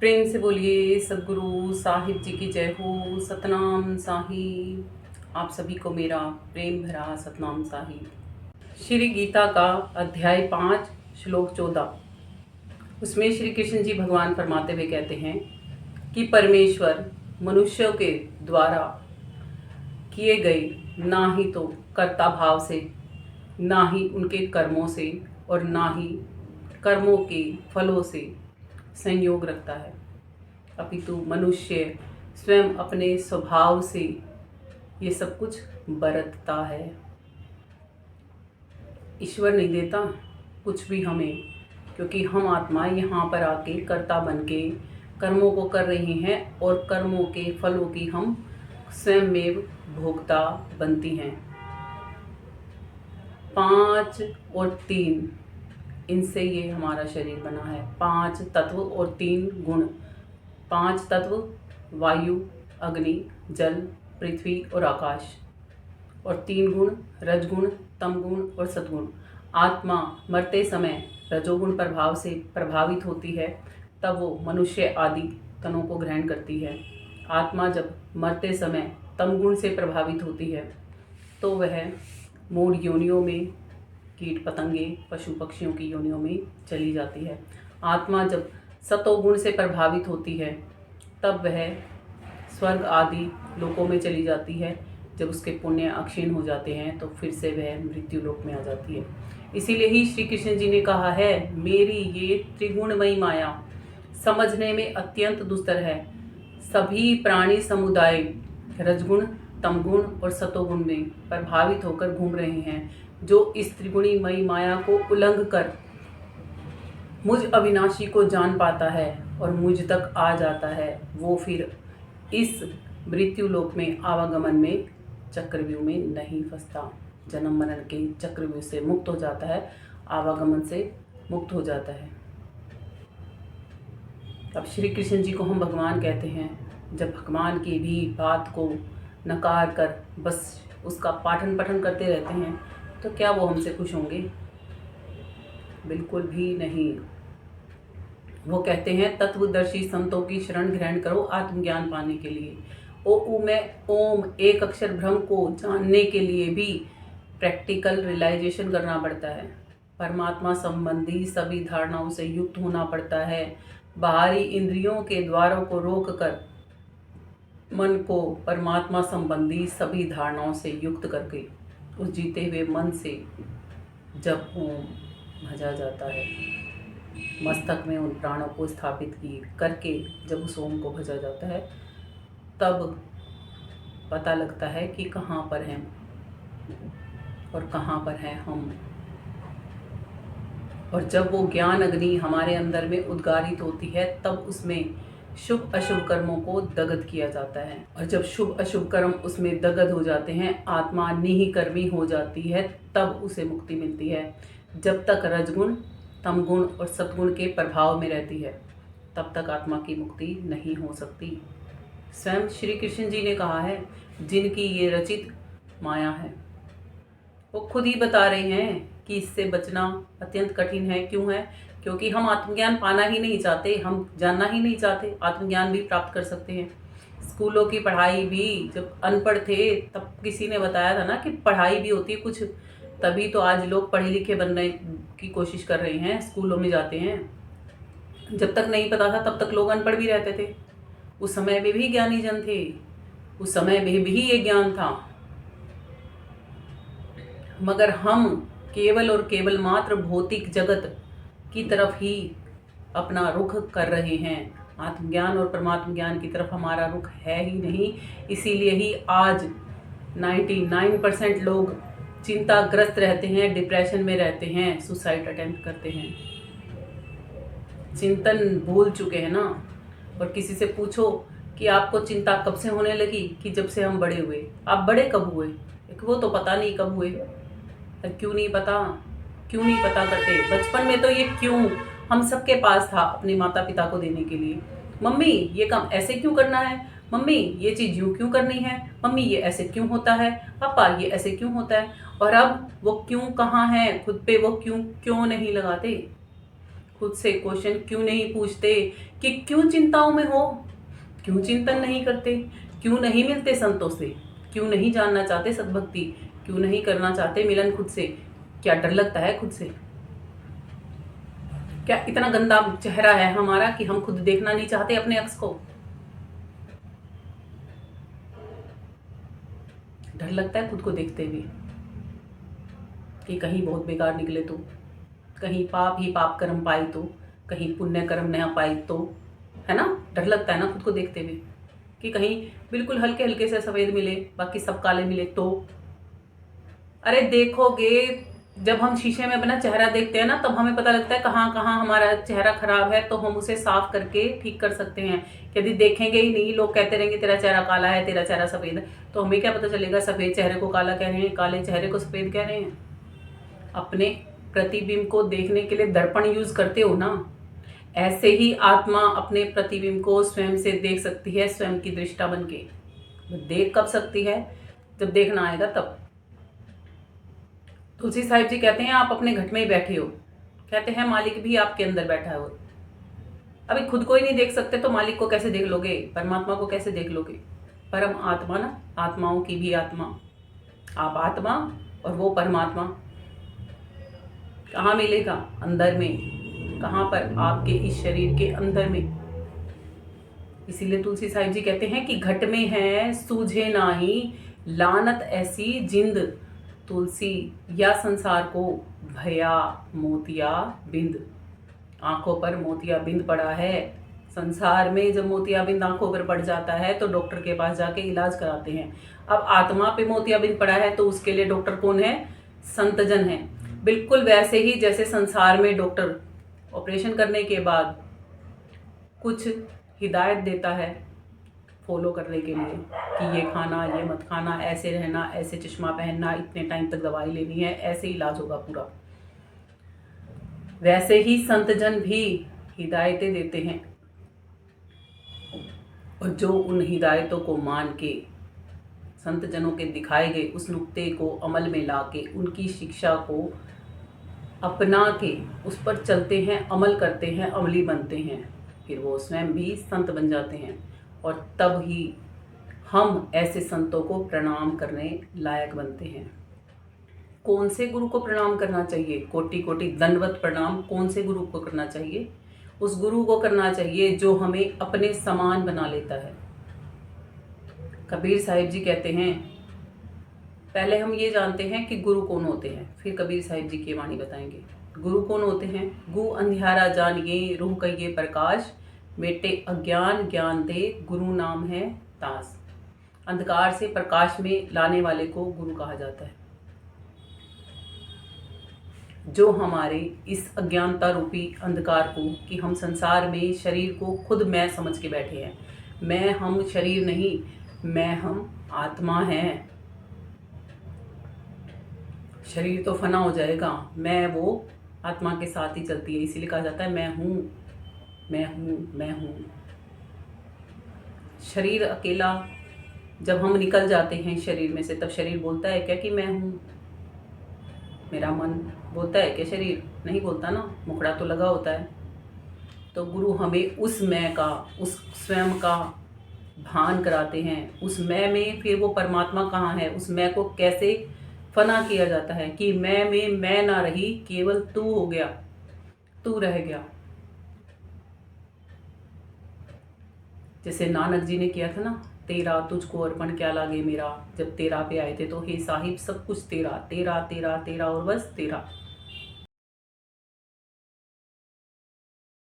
प्रेम से बोलिए सद्गुरु साहिब जी की जय हो। सतनाम साहिब। आप सभी को मेरा प्रेम भरा सतनाम साहिब। श्री गीता का अध्याय 5 श्लोक 14, उसमें श्री कृष्ण जी भगवान फरमाते हुए कहते हैं कि परमेश्वर मनुष्यों के द्वारा किए गए ना ही तो कर्ता भाव से, ना ही उनके कर्मों से और ना ही कर्मों के फलों से संयोग रखता है, अपितु मनुष्य स्वयं अपने स्वभाव से ये सब कुछ बरतता है। ईश्वर नहीं देता कुछ भी हमें, क्योंकि हम आत्मा यहाँ पर आके कर्ता बन के कर्मों को कर रही हैं और कर्मों के फलों की हम स्वयं में भोक्ता बनती हैं। 5 और 3 इनसे ये हमारा शरीर बना है। 5 तत्व और 3 गुण। 5 तत्व वायु, अग्नि, जल, पृथ्वी और आकाश, और 3 गुण रजगुण, तमगुण और सद्गुण। आत्मा मरते समय रजोगुण प्रभाव से प्रभावित होती है, तब वो मनुष्य आदि तनों को ग्रहण करती है। आत्मा जब मरते समय तमगुण से प्रभावित होती है तो वह मूढ़ योनियों में, कीट पतंगे, पशु पक्षियों की योनियों में चली जाती है। आत्मा जब सतोगुण से प्रभावित होती है तब वह स्वर्ग आदि लोकों में चली जाती है। जब उसके पुण्य अक्षीण हो जाते हैं तो फिर से वह मृत्यु लोक में आ जाती है। इसीलिए ही श्री कृष्ण जी ने कहा है, मेरी ये त्रिगुणमयी माया समझने में अत्यंत दुस्तर है। सभी प्राणी समुदाय रजगुण, तमगुण और सतोगुण में प्रभावित होकर घूम रहे हैं। जो इस त्रिगुणमयी माया को उल्लंघ कर मुझ अविनाशी को जान पाता है और मुझ तक आ जाता है, वो फिर इस मृत्यु लोक में आवागमन में चक्रव्यूह में नहीं फंसता। जन्म मरण के चक्रव्यूह से मुक्त हो जाता है, आवागमन से मुक्त हो जाता है। अब श्री कृष्ण जी को हम भगवान कहते हैं। जब भगवान की भी बात को नकार कर बस उसका पाठन पठन करते रहते हैं तो क्या वो हमसे खुश होंगे? बिल्कुल भी नहीं। वो कहते हैं, तत्वदर्शी संतों की शरण ग्रहण करो आत्मज्ञान पाने के लिए। में ओम एक अक्षर ब्रह्म को जानने के लिए भी प्रैक्टिकल रियलाइजेशन करना पड़ता है। परमात्मा संबंधी सभी धारणाओं से युक्त होना पड़ता है। बाहरी इंद्रियों के द्वारों को रोककर मन को परमात्मा संबंधी सभी धारणाओं से युक्त करके उस जीते हुए मन से जब ओम भजा जाता है, मस्तक में उन प्राणों को स्थापित किए करके जब उस ओम को भजा जाता है, तब पता लगता है कि कहाँ पर हैं और कहाँ पर हैं हम। और जब वो ज्ञान अग्नि हमारे अंदर में उद्गारित होती है तब उसमें शुभ अशुभ कर्मों को दग्ध किया जाता है। और जब शुभ अशुभ कर्म उसमें दग्ध हो जाते हैं, आत्मा निहिकर्मी हो जाती है, तब उसे मुक्ति मिलती है। जब तक रजगुण, तमगुण और सतगुण के प्रभाव में रहती है तब तक आत्मा की मुक्ति नहीं हो सकती। स्वयं श्री कृष्ण जी ने कहा है, जिनकी ये रचित माया है वो खुद ही बता रहे हैं कि इससे बचना अत्यंत कठिन है। क्यों है? क्योंकि हम आत्मज्ञान पाना ही नहीं चाहते, हम जानना ही नहीं चाहते। आत्मज्ञान भी प्राप्त कर सकते हैं। स्कूलों की पढ़ाई भी, जब अनपढ़ थे तब किसी ने बताया था ना कि पढ़ाई भी होती है कुछ, तभी तो आज लोग पढ़े लिखे बनने की कोशिश कर रहे हैं, स्कूलों में जाते हैं। जब तक नहीं पता था तब तक लोग अनपढ़ भी रहते थे। उस समय में भी ज्ञानी जन थे, उस समय में भी ये ज्ञान था। मगर हम केवल और केवल मात्र भौतिक जगत की तरफ ही अपना रुख कर रहे हैं। आत्मज्ञान और परमात्म ज्ञान की तरफ हमारा रुख है ही नहीं। इसीलिए ही आज 99% लोग चिंताग्रस्त रहते हैं, डिप्रेशन में रहते हैं, सुसाइड अटेम्प्ट करते हैं। चिंतन भूल चुके हैं ना। और किसी से पूछो कि आपको चिंता कब से होने लगी, कि जब से हम बड़े हुए। आप बड़े कब हुए? वो तो पता नहीं कब हुए। क्यों नहीं पता? क्यों नहीं पता करते? बचपन में तो ये क्यों हम सबके पास था अपने माता पिता को देने के लिए। मम्मी ये काम ऐसे क्यों करना है, मम्मी ये चीज़ यूँ क्यों करनी है, मम्मी ये ऐसे क्यों होता है, पापा ये ऐसे क्यों होता है। और अब वो क्यों कहाँ है, खुद पे वो क्यों नहीं लगाते। खुद से क्वेश्चन क्यों नहीं पूछते कि क्यों चिंताओं में हो, क्यों चिंतन नहीं करते, क्यों नहीं मिलते संतों से, क्यों नहीं जानना चाहते सद्भक्ति, क्यों नहीं करना चाहते मिलन खुद से? क्या डर लगता है खुद से? क्या इतना गंदा चेहरा है हमारा कि हम खुद देखना नहीं चाहते अपने अक्स को? डर लगता है खुद को देखते हुए कि कहीं बहुत बेकार निकले तो, कहीं पाप ही पाप कर्म पाई तो, कहीं पुण्य कर्म न पाई तो, है ना? डर लगता है ना खुद को देखते हुए कि कहीं बिल्कुल हल्के हल्के से सफ़ेद मिले, बाकी सब काले मिले तो। अरे देखोगे, जब हम शीशे में अपना चेहरा देखते हैं ना, तब हमें पता लगता है कहाँ कहाँ हमारा चेहरा खराब है, तो हम उसे साफ करके ठीक कर सकते हैं। यदि देखेंगे ही नहीं, लोग कहते रहेंगे तेरा चेहरा काला है, तेरा चेहरा सफ़ेद है, तो हमें क्या पता चलेगा सफ़ेद चेहरे को काला कह रहे हैं, काले चेहरे को सफ़ेद कह रहे हैं? अपने प्रतिबिंब को देखने के लिए दर्पण यूज करते हो ना, ऐसे ही आत्मा अपने प्रतिबिंब को स्वयं से देख सकती है, स्वयं की दृष्टा बन के। देख कब सकती है? जब देखना आएगा तब। तुलसी साहिब जी कहते हैं आप अपने घट में ही बैठे हो, कहते हैं मालिक भी आपके अंदर बैठा हो। अभी खुद को ही नहीं देख सकते तो मालिक को कैसे देख लोगे, परमात्मा को कैसे देख लोगे? परम आत्मा ना, आत्माओं की भी आत्मा, आप आत्मा और वो परमात्मा कहाँ मिलेगा? अंदर में। कहाँ पर? आपके इस शरीर के अंदर में। इसीलिए तुलसी साहिब जी कहते हैं कि घट में है सूझे नाही, लानत ऐसी जिंद, तुलसी या संसार को भया मोतिया बिंद। आंखों पर मोतिया बिंद पड़ा है संसार में। जब मोतिया बिंद आंखों पर पड़ जाता है तो डॉक्टर के पास जाके इलाज कराते हैं। अब आत्मा पे मोतिया बिंद पड़ा है तो उसके लिए डॉक्टर कौन है? संतजन है। बिल्कुल वैसे ही जैसे संसार में डॉक्टर ऑपरेशन करने के बाद कुछ हिदायत देता है फॉलो करने के लिए कि ये खाना, ये मत खाना, ऐसे रहना, ऐसे चश्मा पहनना, इतने टाइम तक दवाई लेनी है, ऐसे इलाज होगा पूरा, वैसे ही संतजन भी हिदायतें देते हैं। और जो उन हिदायतों को मान के, संतजनों के दिखाए गए उस नुक्ते को अमल में ला के, उनकी शिक्षा को अपना के उस पर चलते हैं, अमल करते हैं, अमली बनते हैं, फिर वो स्वयं भी संत बन जाते हैं। और तब ही हम ऐसे संतों को प्रणाम करने लायक बनते हैं। कौन से गुरु को प्रणाम करना चाहिए? कोटि कोटि दंडवत प्रणाम कौन से गुरु को करना चाहिए? उस गुरु को करना चाहिए जो हमें अपने समान बना लेता है। कबीर साहिब जी कहते हैं, पहले हम ये जानते हैं कि गुरु कौन होते हैं, फिर कबीर साहिब जी की वाणी बताएंगे। गुरु कौन होते हैं? गु अंधियारा जानिए, रूह कहिए प्रकाश, मेटे अज्ञान ज्ञान दे, गुरु नाम है दास। अंधकार से प्रकाश में लाने वाले को गुरु कहा जाता है। जो हमारे इस अज्ञानता रूपी अंधकार को, कि हम संसार में शरीर को खुद मैं समझ के बैठे हैं, मैं हम शरीर नहीं, मैं हम आत्मा हैं, शरीर तो फना हो जाएगा, मैं वो आत्मा के साथ ही चलती है। इसीलिए कहा जाता है मैं हूँ, मैं हूँ, मैं हूँ। शरीर अकेला जब हम निकल जाते हैं शरीर में से, तब शरीर बोलता है क्या कि मैं हूँ? मेरा मन बोलता है क्या? शरीर नहीं बोलता ना, मुखड़ा तो लगा होता है। तो गुरु हमें उस मैं का, उस स्वयं का भान कराते हैं। उस मैं में फिर वो परमात्मा कहाँ है, उस मैं को कैसे फना किया जाता है कि मैं में मैं ना रही, केवल तू हो गया, तू रह गया। जैसे नानक जी ने किया था ना, तेरा तुझको अर्पण क्या लागे मेरा, जब तेरा पे आए थे तो हे साहिब सब कुछ तेरा, तेरा तेरा तेरा और बस तेरा।